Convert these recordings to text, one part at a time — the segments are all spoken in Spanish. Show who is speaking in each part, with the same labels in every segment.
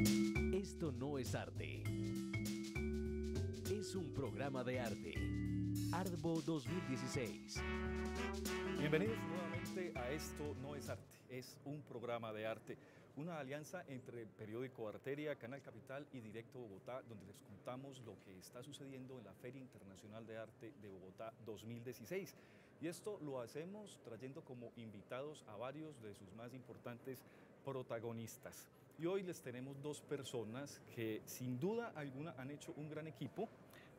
Speaker 1: Esto no es arte. Es un programa de arte. Artbo 2016.
Speaker 2: Bienvenidos nuevamente a Esto no es arte, es un programa de arte, una alianza entre Periódico Arteria, Canal Capital y Directo Bogotá, donde les contamos lo que está sucediendo en la Feria Internacional de Arte de Bogotá 2016. Y esto lo hacemos trayendo como invitados a varios de sus más importantes protagonistas. Y hoy les tenemos dos personas que sin duda alguna han hecho un gran equipo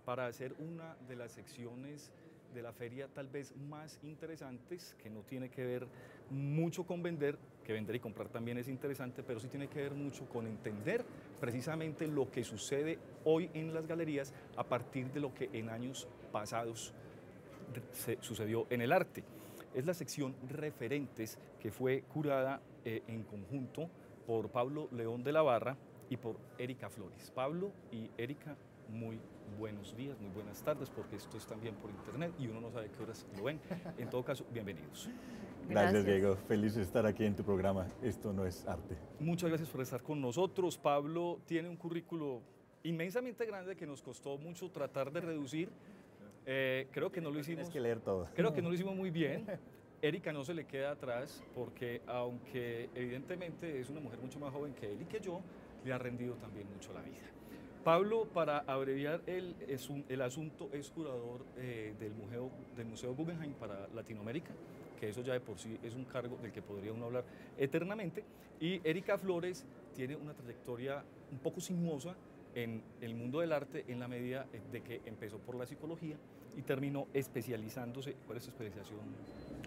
Speaker 2: para hacer una de las secciones de la feria tal vez más interesantes, que no tiene que ver mucho con vender, que vender y comprar también es interesante, pero sí tiene que ver mucho con entender precisamente lo que sucede hoy en las galerías a partir de lo que en años pasados sucedió en el arte. Es la sección Referentes, que fue curada en conjunto por Pablo León de la Barra y por Erika Flores. Pablo y Erika, muy buenos días, muy buenas tardes, porque esto es también por internet y uno no sabe qué horas lo ven. En todo caso, bienvenidos.
Speaker 3: Gracias, Diego. Feliz de estar aquí en tu programa. Esto no es arte.
Speaker 2: Muchas gracias por estar con nosotros. Pablo tiene un currículo inmensamente grande que nos costó mucho tratar de reducir. Creo que no lo hicimos.
Speaker 3: Tienes que leer todo.
Speaker 2: Creo que no lo hicimos muy bien. Erika no se le queda atrás porque, aunque evidentemente es una mujer mucho más joven que él y que yo, le ha rendido también mucho la vida. Pablo, para abreviar el asunto, es curador del Museo Guggenheim para Latinoamérica, que eso ya de por sí es un cargo del que podría uno hablar eternamente. Y Erika Flores tiene una trayectoria un poco sinuosa en el mundo del arte, en la medida de que empezó por la psicología y terminó especializándose. ¿Cuál es su especialización?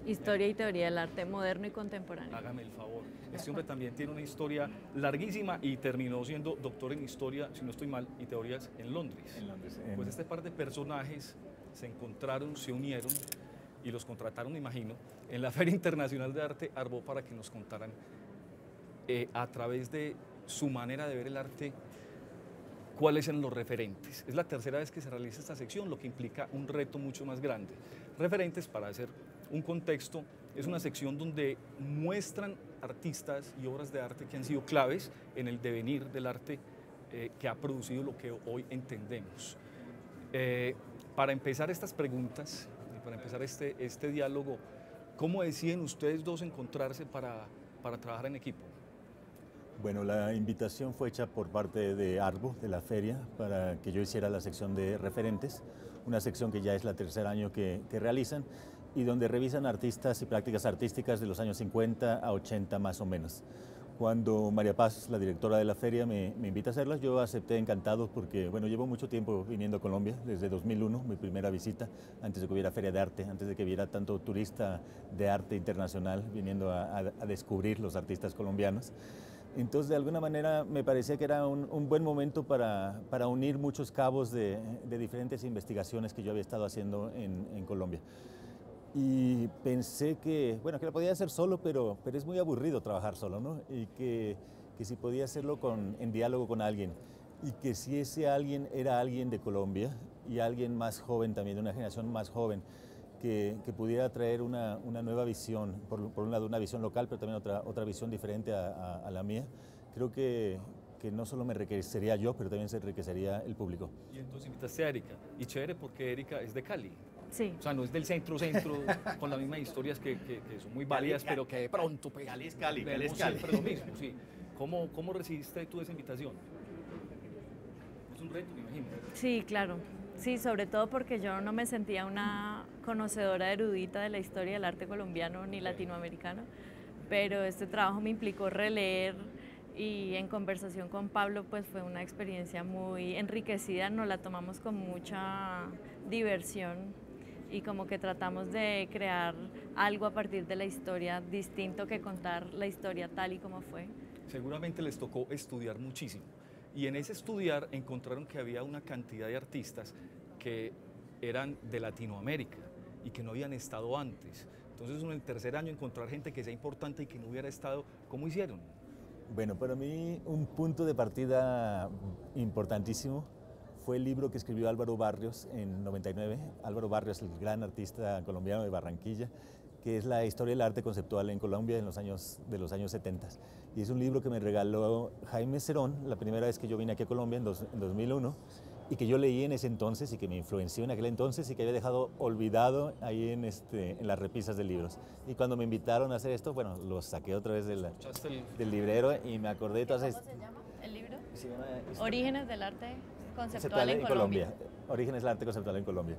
Speaker 4: Historia y teoría del arte moderno y contemporáneo.
Speaker 2: Hágame el favor. Este hombre también tiene una historia larguísima y terminó siendo doctor en historia, si no estoy mal, y teorías en Londres.
Speaker 3: En Londres.
Speaker 2: Pues este par de personajes se encontraron, se unieron y los contrataron, me imagino, en la Feria Internacional de Arte Artbo para que nos contaran a través de su manera de ver el arte cuáles son los referentes. Es la tercera vez que se realiza esta sección, lo que implica un reto mucho más grande. Referentes, para hacer un contexto, es una sección donde muestran artistas y obras de arte que han sido claves en el devenir del arte que ha producido lo que hoy entendemos. Para empezar estas preguntas, y para empezar este diálogo, ¿cómo deciden ustedes dos encontrarse para trabajar en equipo?
Speaker 3: Bueno, la invitación fue hecha por parte de Artbo, de la feria, para que yo hiciera la sección de referentes, una sección que ya es la tercer año que realizan y donde revisan artistas y prácticas artísticas de los años 50 a 80 más o menos. Cuando María Paz, la directora de la feria, me invita a hacerlas, yo acepté encantado porque, bueno, llevo mucho tiempo viniendo a Colombia, desde 2001, mi primera visita, antes de que hubiera feria de arte, antes de que hubiera tanto turista de arte internacional viniendo a descubrir los artistas colombianos. Entonces, de alguna manera, me parecía que era un buen momento para unir muchos cabos de diferentes investigaciones que yo había estado haciendo en Colombia. Y pensé que, bueno, que lo podía hacer solo, pero es muy aburrido trabajar solo, ¿no? Y que si podía hacerlo en diálogo con alguien, y que si ese alguien era alguien de Colombia y alguien más joven también, de una generación más joven, que pudiera traer una nueva visión, por un lado una visión local, pero también otra visión diferente a la mía. Creo que no solo me enriquecería yo, pero también se enriquecería el público.
Speaker 2: Y entonces invitaste a Erika, y chévere porque Erika es de Cali.
Speaker 4: Sí.
Speaker 2: O sea, no es del centro, con las mismas historias que son muy válidas, pero que de pronto pues,
Speaker 3: Cali es Cali,
Speaker 2: vemos siempre lo mismo. Sí. ¿Cómo recibiste tú esa invitación? Es un reto, me imagino.
Speaker 4: Sí, claro. Sí, sobre todo porque yo no me sentía una conocedora erudita de la historia del arte colombiano ni latinoamericano, pero este trabajo me implicó releer y en conversación con Pablo pues fue una experiencia muy enriquecida, nos la tomamos con mucha diversión y como que tratamos de crear algo a partir de la historia distinto que contar la historia tal y como fue.
Speaker 2: Seguramente les tocó estudiar muchísimo. Y en ese estudiar encontraron que había una cantidad de artistas que eran de Latinoamérica y que no habían estado antes. Entonces, en el tercer año, encontrar gente que sea importante y que no hubiera estado, ¿cómo hicieron?
Speaker 3: Bueno, para mí un punto de partida importantísimo fue el libro que escribió Álvaro Barrios en 99. Álvaro Barrios, el gran artista colombiano de Barranquilla, que es la historia del arte conceptual en Colombia en los años 70. Y es un libro que me regaló Jaime Cerón la primera vez que yo vine aquí a Colombia en 2001, y que yo leí en ese entonces y que me influenció en aquel entonces y que había dejado olvidado ahí en las repisas de libros. Y cuando me invitaron a hacer esto, bueno, lo saqué otra vez del librero y me acordé de todas esas...
Speaker 4: ¿Cómo se llama el libro?
Speaker 3: Se llama
Speaker 4: Orígenes del arte conceptual en Colombia.
Speaker 3: Orígenes del arte conceptual en Colombia.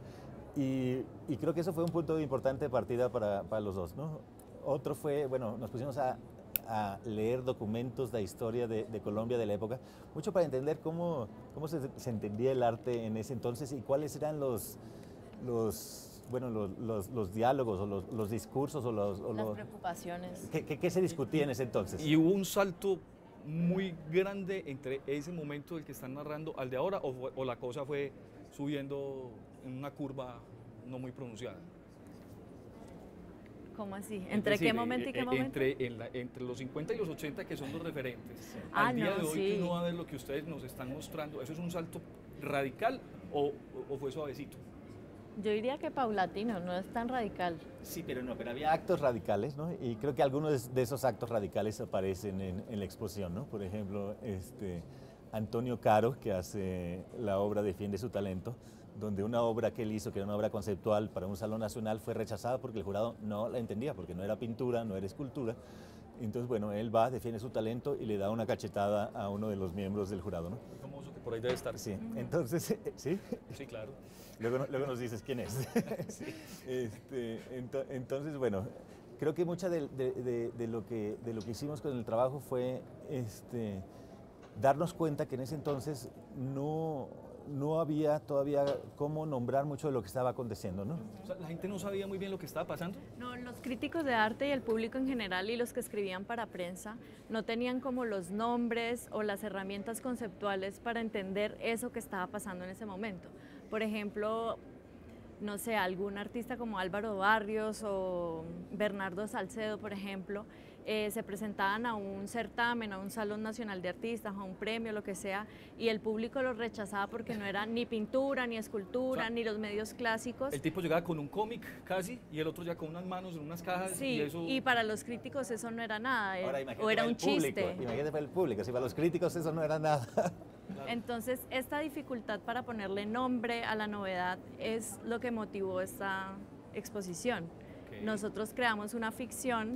Speaker 3: Y creo que eso fue un punto importante de partida para los dos, ¿no? Otro fue, bueno, nos pusimos a leer documentos de la historia de Colombia de la época, mucho para entender cómo se entendía el arte en ese entonces y cuáles eran los diálogos o los discursos o
Speaker 4: las preocupaciones.
Speaker 3: ¿Qué se discutía en ese entonces?
Speaker 2: ¿Y hubo un salto muy grande entre ese momento del que están narrando al de ahora o la cosa fue subiendo en una curva no muy pronunciada?
Speaker 4: ¿Cómo así? ¿Entre qué momento y qué momento?
Speaker 2: Entre los 50 y los 80, que son los referentes.
Speaker 4: Ah,
Speaker 2: al día
Speaker 4: no,
Speaker 2: de hoy,
Speaker 4: sí.
Speaker 2: que uno va a ver lo que ustedes nos están mostrando, ¿eso es un salto radical o fue suavecito?
Speaker 4: Yo diría que paulatino, no es tan radical.
Speaker 3: Sí, pero había actos radicales, ¿no? Y creo que algunos de esos actos radicales aparecen en la exposición, ¿no? Por ejemplo, Antonio Caro, que hace la obra Defiende su talento, donde una obra que él hizo, que era una obra conceptual para un salón nacional, fue rechazada porque el jurado no la entendía, porque no era pintura, no era escultura. Entonces, bueno, él va, defiende su talento y le da una cachetada a uno de los miembros del jurado, ¿no?
Speaker 2: Muy famoso, que por ahí debe estar.
Speaker 3: Sí, entonces, ¿sí?
Speaker 2: Sí, claro.
Speaker 3: Luego nos dices quién es.
Speaker 2: Sí.
Speaker 3: Entonces, bueno, creo que mucha de lo que hicimos con el trabajo fue darnos cuenta que en ese entonces no había todavía cómo nombrar mucho de lo que estaba aconteciendo, ¿no?
Speaker 2: O sea, la gente no sabía muy bien lo que estaba pasando.
Speaker 4: No, los críticos de arte y el público en general y los que escribían para prensa no tenían como los nombres o las herramientas conceptuales para entender eso que estaba pasando en ese momento. Por ejemplo, no sé, algún artista como Álvaro Barrios o Bernardo Salcedo, por ejemplo, se presentaban a un certamen, a un Salón Nacional de Artistas, a un premio, lo que sea, y el público los rechazaba porque no era ni pintura, ni escultura,
Speaker 2: O sea,
Speaker 4: ni los medios clásicos.
Speaker 2: El tipo llegaba con un cómic casi y el otro ya con unas manos en unas cajas.
Speaker 4: Sí,
Speaker 2: y eso...
Speaker 4: y para los críticos eso no era nada,
Speaker 3: Ahora,
Speaker 4: o era un chiste.
Speaker 3: Imagínate para el público, si para los críticos eso no era nada.
Speaker 4: Entonces, esta dificultad para ponerle nombre a la novedad es lo que motivó esta exposición.
Speaker 2: Okay.
Speaker 4: Nosotros creamos una ficción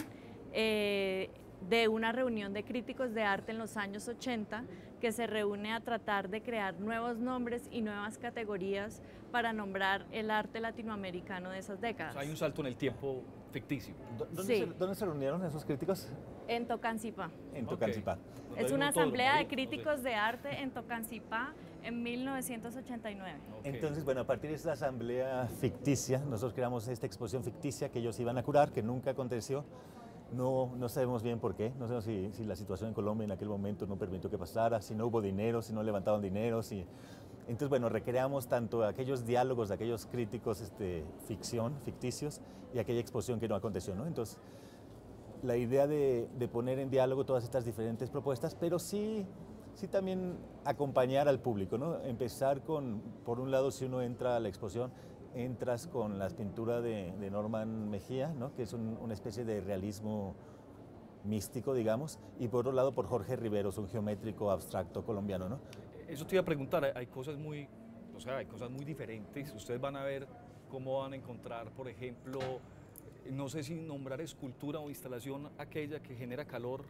Speaker 4: de una reunión de críticos de arte en los años 80 que se reúne a tratar de crear nuevos nombres y nuevas categorías para nombrar el arte latinoamericano de esas décadas.
Speaker 2: O sea, hay un salto en el tiempo ficticio.
Speaker 3: ¿Dónde se reunieron esos críticos?
Speaker 4: En Tocancipá.
Speaker 3: En Tocancipá.
Speaker 2: Okay.
Speaker 4: Es una asamblea de críticos de arte en Tocancipá en 1989.
Speaker 2: Okay.
Speaker 3: Entonces, bueno, a partir de esta asamblea ficticia, nosotros creamos esta exposición ficticia que ellos iban a curar, que nunca aconteció. No sabemos bien por qué, no sabemos si la situación en Colombia en aquel momento no permitió que pasara, si no hubo dinero, si no levantaban dinero. Entonces, bueno, recreamos tanto aquellos diálogos de aquellos críticos ficticios, y aquella exposición que no aconteció, ¿no? Entonces, la idea de poner en diálogo todas estas diferentes propuestas, pero sí también acompañar al público, ¿no? Empezar por un lado, si uno entra a la exposición, entras con las pinturas de Norman Mejía, ¿no? Que es una especie de realismo místico, digamos, y por otro lado por Jorge Riveros, un geométrico abstracto colombiano, ¿no?
Speaker 2: Eso te iba a preguntar, hay cosas muy diferentes. Ustedes van a ver cómo van a encontrar, por ejemplo, no sé si nombrar escultura o instalación aquella que genera calor.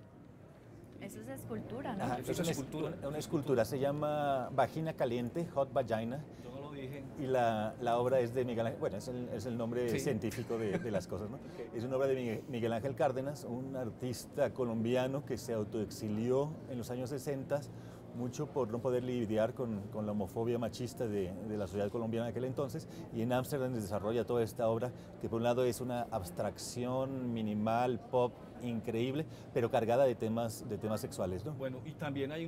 Speaker 4: Eso es escultura, ¿no?
Speaker 3: Ajá,
Speaker 2: Eso es escultura.
Speaker 3: Una escultura, se llama Vagina Caliente, Hot Vagina.
Speaker 2: Yo no lo dije.
Speaker 3: Y la obra es de Miguel Ángel, bueno, es el nombre
Speaker 2: Sí.
Speaker 3: científico de las cosas, ¿no?
Speaker 2: Okay.
Speaker 3: Es una obra de Miguel Ángel Cárdenas, un artista colombiano que se autoexilió en los años 60, mucho por no poder lidiar con la homofobia machista de la sociedad colombiana de aquel entonces, y en Ámsterdam desarrolla toda esta obra que por un lado es una abstracción minimal, pop, increíble, pero cargada de temas sexuales, ¿no?
Speaker 2: Bueno, y también hay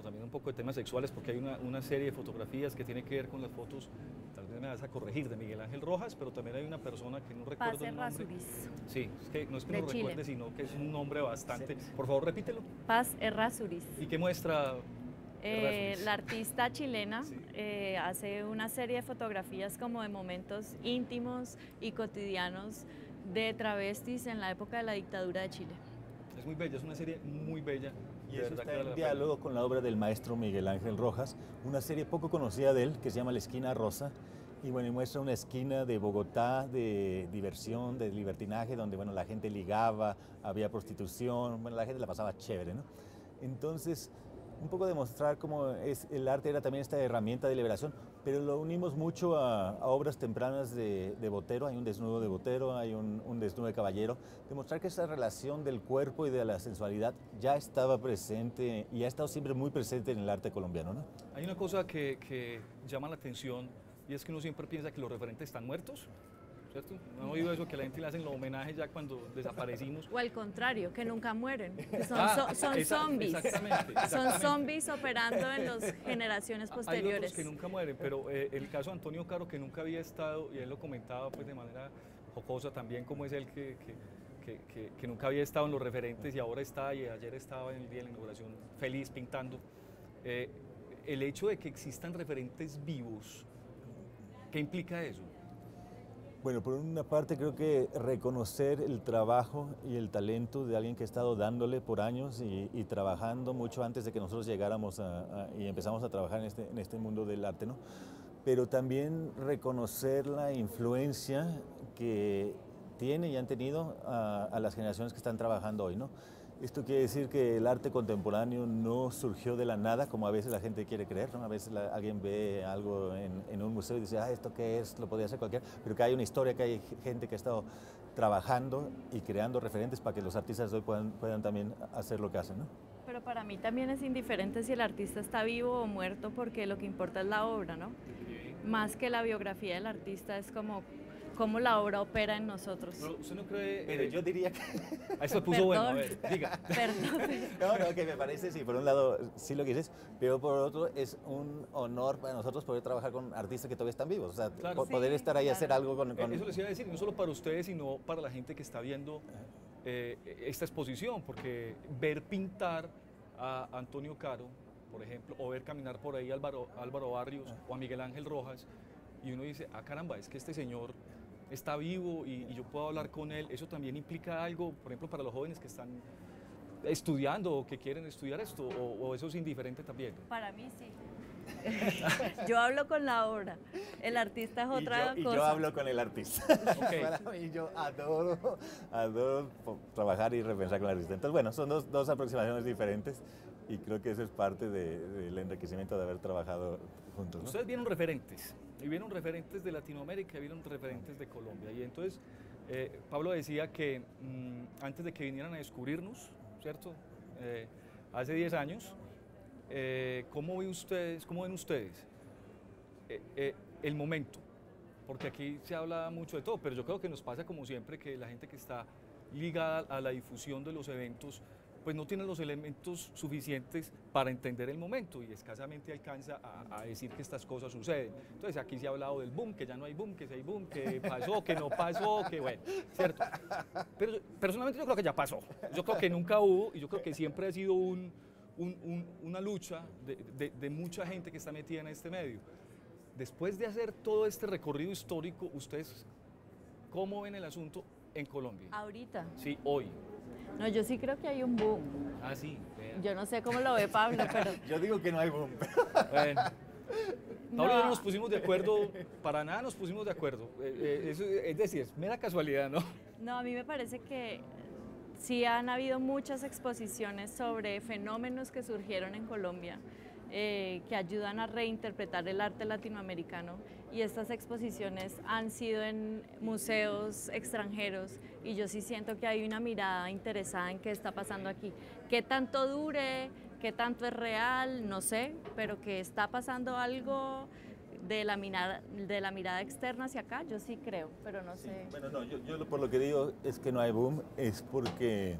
Speaker 2: también un poco de temas sexuales, porque hay una serie de fotografías que tiene que ver con las fotos, tal vez me vas a corregir, de Miguel Ángel Rojas, pero también hay una persona que no recuerdo
Speaker 4: Paz
Speaker 2: el nombre.
Speaker 4: Errázuriz.
Speaker 2: Sí, es que no es que
Speaker 4: De
Speaker 2: no
Speaker 4: Chile.
Speaker 2: recuerde, sino que es un nombre bastante...
Speaker 3: Sí.
Speaker 2: Por favor, repítelo.
Speaker 4: Paz Errázuriz.
Speaker 2: ¿Y qué muestra Errázuriz?
Speaker 4: La artista chilena
Speaker 2: Sí.
Speaker 4: hace una serie de fotografías como de momentos íntimos y cotidianos de travestis en la época de la dictadura de Chile.
Speaker 2: Es muy bella, es una serie muy bella.
Speaker 3: Y
Speaker 2: de
Speaker 3: eso
Speaker 2: verdad
Speaker 3: está
Speaker 2: que vale
Speaker 3: en
Speaker 2: la pena.
Speaker 3: diálogo con la obra del maestro Miguel Ángel Rojas, una serie poco conocida de él que se llama La Esquina Rosa, y bueno, y muestra una esquina de Bogotá de diversión, de libertinaje, donde bueno, la gente ligaba, había prostitución, bueno, la gente la pasaba chévere, ¿no? Entonces, un poco demostrar cómo el arte era también esta herramienta de liberación, pero lo unimos mucho a obras tempranas de Botero. Hay un desnudo de Botero, hay un desnudo de Caballero, demostrar que esa relación del cuerpo y de la sensualidad ya estaba presente y ha estado siempre muy presente en el arte colombiano, ¿no?
Speaker 2: Hay una cosa que llama la atención y es que uno siempre piensa que los referentes están muertos, ¿cierto? ¿No han oído eso que a la gente le hacen los homenajes ya cuando desaparecimos?
Speaker 4: O al contrario, que nunca mueren. Son
Speaker 2: Exactamente,
Speaker 4: zombies. Son
Speaker 2: exactamente.
Speaker 4: zombies operando en las generaciones
Speaker 2: Hay
Speaker 4: posteriores.
Speaker 2: otros que nunca mueren, pero el caso de Antonio Caro, que nunca había estado, y él lo comentaba pues de manera jocosa también, como es él que nunca había estado en los referentes y ahora está, y ayer estaba en el día de la inauguración feliz pintando. El hecho de que existan referentes vivos, ¿qué implica eso?
Speaker 3: Bueno, por una parte creo que reconocer el trabajo y el talento de alguien que ha estado dándole por años y trabajando mucho antes de que nosotros llegáramos y empezamos a trabajar en este mundo del arte, ¿no? Pero también reconocer la influencia que tiene y han tenido a las generaciones que están trabajando hoy, ¿no? Esto quiere decir que el arte contemporáneo no surgió de la nada, como a veces la gente quiere creer, ¿no? A veces alguien ve algo en un museo y dice, ¿esto qué es? Lo podría hacer cualquiera, pero que hay una historia, que hay gente que ha estado trabajando y creando referentes para que los artistas de hoy puedan también hacer lo que hacen, ¿no?
Speaker 4: Pero para mí también es indiferente si el artista está vivo o muerto, porque lo que importa es la obra, ¿no? Más que la biografía del artista, es como cómo la obra opera en nosotros.
Speaker 2: Pero usted no cree...
Speaker 3: Pero yo diría que...
Speaker 2: Ahí se puso bueno, a ver, diga.
Speaker 4: Perdón.
Speaker 3: No, que me parece, sí, por un lado sí lo que dices, pero por otro es un honor para nosotros poder trabajar con artistas que todavía están vivos, o sea,
Speaker 2: Claro.
Speaker 3: poder
Speaker 4: Sí,
Speaker 3: estar ahí,
Speaker 4: claro.
Speaker 3: hacer algo con...
Speaker 2: Eso les iba a decir, no solo para ustedes, sino para la gente que está viendo esta exposición, porque ver pintar a Antonio Caro, por ejemplo, o ver caminar por ahí a Álvaro Barrios o a Miguel Ángel Rojas, y uno dice, caramba, es que este señor está vivo y yo puedo hablar con él. Eso también implica algo, por ejemplo, para los jóvenes que están estudiando o que quieren estudiar esto, o eso es indiferente también.
Speaker 4: Para mí sí. Yo hablo con la obra, el artista es otra cosa.
Speaker 3: Y yo hablo con el artista.
Speaker 2: Okay.
Speaker 3: Para mí yo adoro trabajar y repensar con el artista. Entonces, bueno, son dos aproximaciones diferentes y creo que eso es parte del enriquecimiento de haber trabajado juntos, ¿no?
Speaker 2: Ustedes vieron referentes, y vieron referentes de Latinoamérica, y vieron referentes de Colombia. Y entonces, Pablo decía que antes de que vinieran a descubrirnos, ¿cierto? Hace 10 años, ¿cómo ven ustedes el momento? Porque aquí se habla mucho de todo, pero yo creo que nos pasa como siempre que la gente que está ligada a la difusión de los eventos pues no tiene los elementos suficientes para entender el momento y escasamente alcanza a decir que estas cosas suceden. Entonces aquí se ha hablado del boom, que ya no hay boom, que sí hay boom, que pasó, que no pasó, que bueno, ¿cierto? Pero personalmente yo creo que ya pasó. Yo creo que nunca hubo y yo creo que siempre ha sido una lucha de mucha gente que está metida en este medio. Después de hacer todo este recorrido histórico, ¿ustedes cómo ven el asunto en Colombia?
Speaker 4: Ahorita.
Speaker 2: Sí, hoy.
Speaker 4: No, yo sí creo que hay un boom.
Speaker 2: Ah, sí, vea.
Speaker 4: Yo no sé cómo lo ve Pablo, pero...
Speaker 3: Yo digo que no hay boom.
Speaker 2: Bueno, Pablo y yo
Speaker 4: No.
Speaker 2: nos pusimos de acuerdo, para nada nos pusimos de acuerdo. Es decir, es mera casualidad, ¿no?
Speaker 4: No, a mí me parece que sí han habido muchas exposiciones sobre fenómenos que surgieron en Colombia, que ayudan a reinterpretar el arte latinoamericano, y estas exposiciones han sido en museos extranjeros y yo sí siento que hay una mirada interesada en qué está pasando aquí. Qué tanto dure, qué tanto es real, no sé, pero que está pasando algo de la mirada externa hacia acá, yo sí creo, pero no sé.
Speaker 3: Bueno, no, yo por lo que digo es que no hay boom, es porque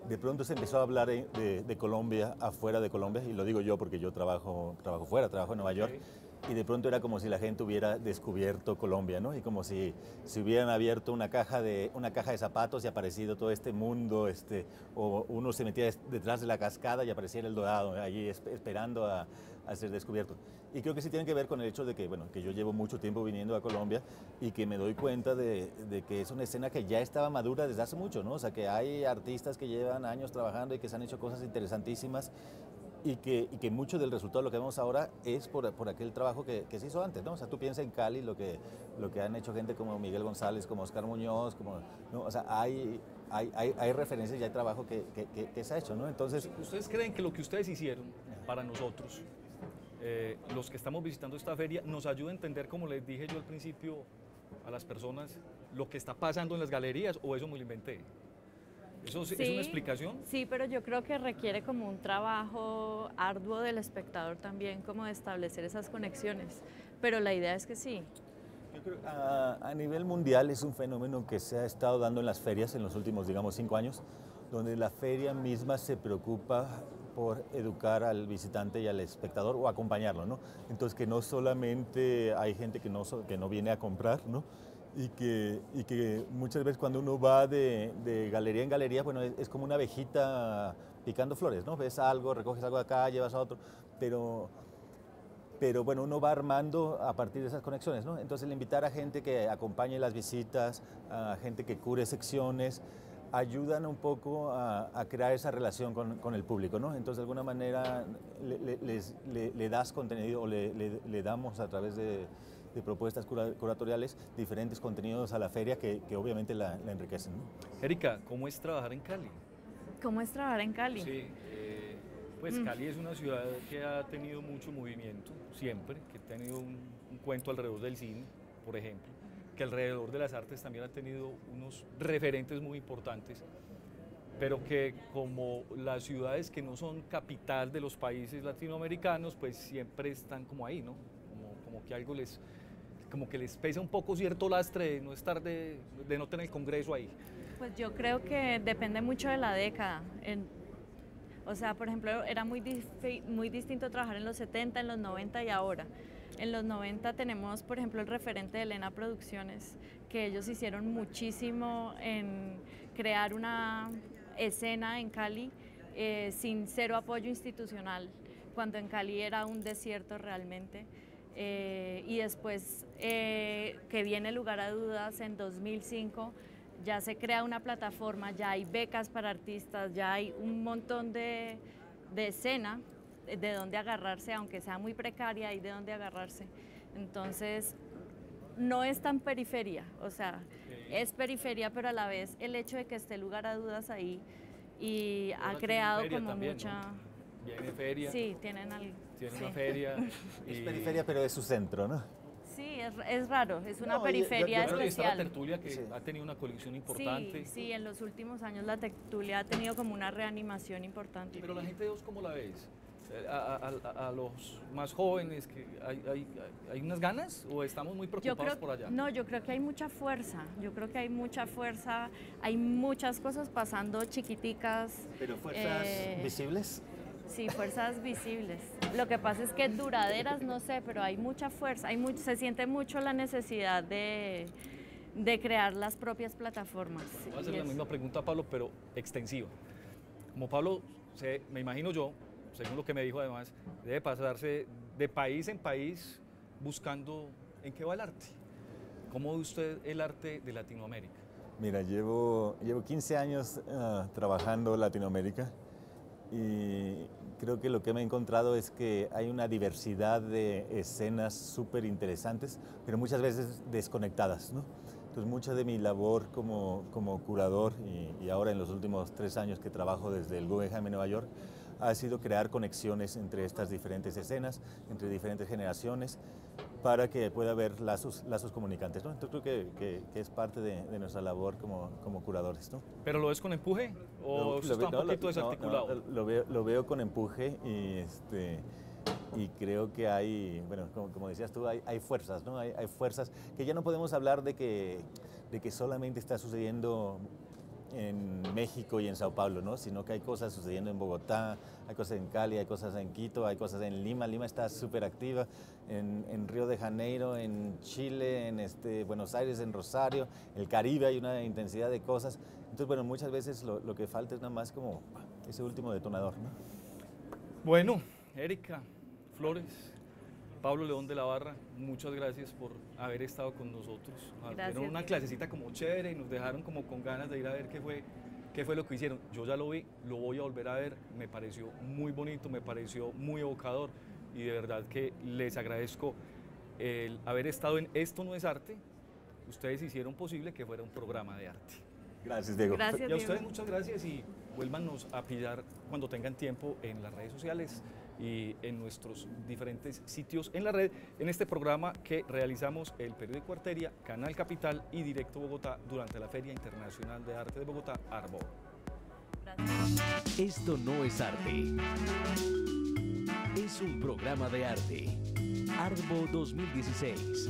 Speaker 3: de pronto se empezó a hablar de Colombia afuera de Colombia, y lo digo yo porque yo trabajo fuera, trabajo en Nueva York, y de pronto era como si la gente hubiera descubierto Colombia, ¿no? Y como si hubieran abierto una caja de zapatos y aparecido todo este mundo, o uno se metía detrás de la cascada y apareciera el Dorado, allí esperando a ser descubierto. Y creo que sí tiene que ver con el hecho de que, bueno, que yo llevo mucho tiempo viniendo a Colombia y que me doy cuenta de que es una escena que ya estaba madura desde hace mucho, ¿no? O sea, que hay artistas que llevan años trabajando y que se han hecho cosas interesantísimas, y que mucho del resultado de lo que vemos ahora es por aquel trabajo que se hizo antes, ¿no? O sea, tú piensas en Cali, lo que han hecho gente como Miguel González, como Oscar Muñoz, ¿no? O sea, hay referencias y hay trabajo que se ha hecho, ¿no? Entonces,
Speaker 2: ¿ustedes creen que lo que ustedes hicieron para nosotros, los que estamos visitando esta feria, nos ayuda a entender, como les dije yo al principio a las personas, lo que está pasando en las galerías, o eso me lo inventé? ¿Eso es una explicación?
Speaker 4: Sí, pero yo creo que requiere como un trabajo arduo del espectador también, como de establecer esas conexiones, pero la idea es que sí.
Speaker 3: Yo creo que a nivel mundial es un fenómeno que se ha estado dando en las ferias en los últimos, digamos, 5 años, donde la feria misma se preocupa por educar al visitante y al espectador o acompañarlo, ¿no? Entonces, que no solamente hay gente que no viene a comprar, ¿no? Y que muchas veces cuando uno va de galería en galería, bueno, es como una abejita picando flores, ¿no? Ves algo, recoges algo de acá, llevas a otro, pero bueno, uno va armando a partir de esas conexiones, ¿no? Entonces, el invitar a gente que acompañe las visitas, a gente que cure secciones, ayudan un poco a crear esa relación con el público, ¿no? Entonces, de alguna manera, le das contenido, o le damos a través de propuestas curatoriales diferentes contenidos a la feria que obviamente la enriquecen, ¿no?
Speaker 2: Erika, ¿cómo es trabajar en Cali?
Speaker 4: ¿Cómo es trabajar en Cali?
Speaker 2: Sí, pues Cali es una ciudad que ha tenido mucho movimiento, siempre, que ha tenido un cuento alrededor del cine, por ejemplo, que alrededor de las artes también ha tenido unos referentes muy importantes, pero que como las ciudades que no son capital de los países latinoamericanos, pues siempre están como ahí, ¿no? Como que algo como que les pesa un poco cierto lastre de no estar, de no tener el Congreso ahí.
Speaker 4: Pues yo creo que depende mucho de la década. O sea, por ejemplo, era muy distinto trabajar en los 70, en los 90 y ahora. En los 90 tenemos, por ejemplo, el referente de Elena Producciones, que ellos hicieron muchísimo en crear una escena en Cali sin cero apoyo institucional, cuando en Cali era un desierto realmente. Y después que viene Lugar a Dudas en 2005, ya se crea una plataforma, ya hay becas para artistas, ya hay un montón de escena de dónde agarrarse, aunque sea muy precaria, hay de dónde agarrarse. Entonces, no es tan periferia, o sea, es periferia, pero a la vez el hecho de que esté Lugar a Dudas ahí y ha creado como
Speaker 2: también,
Speaker 4: mucha...
Speaker 2: ¿no? Viene feria.
Speaker 4: Sí, tienen algo.
Speaker 2: Tiene
Speaker 4: Sí.
Speaker 2: una feria.
Speaker 3: Es periferia, pero es su centro, ¿no?
Speaker 4: Sí, es raro, es una
Speaker 3: No,
Speaker 4: periferia
Speaker 2: Bueno, y está la
Speaker 4: especial.
Speaker 2: tertulia que
Speaker 3: Sí.
Speaker 2: ha tenido una colección importante.
Speaker 4: Sí, sí, en los últimos años la tertulia ha tenido como una reanimación importante.
Speaker 2: Pero la gente de vos, ¿cómo la ves? A los más jóvenes, que ¿hay unas ganas o estamos muy preocupados por allá?
Speaker 4: No, yo creo que hay mucha fuerza, hay muchas cosas pasando chiquiticas.
Speaker 3: Pero fuerzas visibles.
Speaker 4: Sí, fuerzas visibles. Lo que pasa es que duraderas, no sé, pero hay mucha fuerza, se siente mucho la necesidad de crear las propias plataformas.
Speaker 2: Voy a hacer la misma pregunta a Pablo, pero extensiva. Como Pablo, me imagino yo, según lo que me dijo además, debe pasarse de país en país buscando en qué va el arte. ¿Cómo ve usted el arte de Latinoamérica?
Speaker 3: Mira, llevo 15 años trabajando en Latinoamérica y creo que lo que me he encontrado es que hay una diversidad de escenas súper interesantes, pero muchas veces desconectadas, ¿no? Entonces, mucha de mi labor como curador y ahora en los últimos 3 años que trabajo desde el Guggenheim en Nueva York ha sido crear conexiones entre estas diferentes escenas, entre diferentes generaciones, para que pueda haber lazos comunicantes, ¿no? Entonces creo que es parte de nuestra labor como curadores, ¿no?
Speaker 2: ¿Pero lo ves con empuje o está un poquito desarticulado?
Speaker 3: Lo veo con empuje y creo que hay, bueno, como decías tú, hay fuerzas, ¿no? Hay fuerzas que ya no podemos hablar de que solamente está sucediendo en México y en Sao Paulo, ¿no? Sino que hay cosas sucediendo en Bogotá, hay cosas en Cali, hay cosas en Quito, hay cosas en Lima. Lima está súper activa, en Río de Janeiro, en Chile, en Buenos Aires, en Rosario, el Caribe hay una intensidad de cosas. Entonces, bueno, muchas veces lo que falta es nada más como ese último detonador, ¿no?
Speaker 2: Bueno, Erika Flores, Pablo León de la Barra, muchas gracias por haber estado con nosotros. Dieron una clasecita como chévere y nos dejaron como con ganas de ir a ver qué fue lo que hicieron. Yo ya lo vi, lo voy a volver a ver, me pareció muy bonito, me pareció muy evocador y de verdad que les agradezco el haber estado en Esto No Es Arte. Ustedes hicieron posible que fuera un programa de arte.
Speaker 3: Gracias, Diego.
Speaker 4: Gracias,
Speaker 2: Y a ustedes
Speaker 4: Diego.
Speaker 2: muchas gracias y vuélvanos a pillar cuando tengan tiempo en las redes sociales y en nuestros diferentes sitios en la red, en este programa que realizamos el periódico Arteria, Canal Capital y Directo Bogotá durante la Feria Internacional de Arte de Bogotá, Arbo.
Speaker 4: Gracias.
Speaker 1: Esto no es arte. Es un programa de arte. Arbo 2016.